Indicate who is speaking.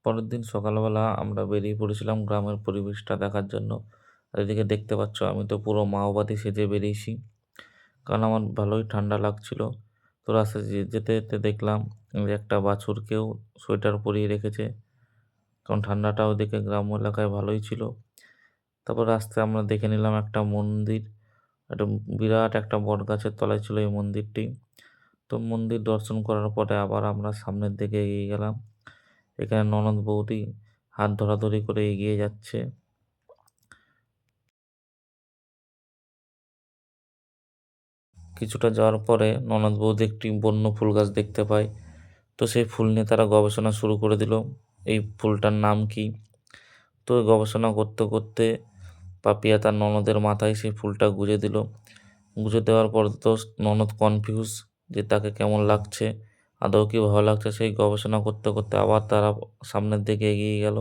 Speaker 1: পরের দিন সকালবেলা আমরা বেরিয়ে পড়েছিলাম গ্রামের পরিবেশটা দেখার জন্য। আর এদিকে দেখতে পাচ্ছ আমি তো পুরো মাওবাদী সেজে বেরিয়েছি। কারণ আমার ভালোই ঠান্ডা লাগছিল। তো রাস্তায় যেতে, যেতে দেখলাম যে একটা বাছুরকেও সোয়েটার পরিয়ে রেখেছে। কারণ ঠান্ডাটা ওদিকে গ্রাম্য এলাকায় ভালোই ছিল। তারপর রাস্তায় আমরা দেখে নিলাম একটা মন্দির। একটা বিরাট একটা বটগাছের তলায় ছিল এই মন্দিরটি। তো মন্দির দর্শন করার পরে আবার আমরা সামনের দিকে এগিয়ে গেলাম। এখানে ননদ বৌদি হাত ধরাধরি করে এগিয়ে যাচ্ছে। কিছুটা যাওয়ার পরে ননদ বৌদি একটি বন্য ফুল গাছ দেখতে পায়। তো সেই ফুল নিয়ে তারা গবেষণা শুরু করে দিল। এই ফুলটার নাম কি? তো গবেষণা করতে, করতে পাপিয়া তার ননদের মাথায় সেই ফুলটা গুঁজে দিল। গুঁজে দেওয়ার পর তো ননদ কনফিউজ যে তাকে কেমন লাগছে, আদৌ কি ভালো লাগছে সেই গবেষণা করতে, করতে আবার তারা সামনের দিকে এগিয়ে গেল।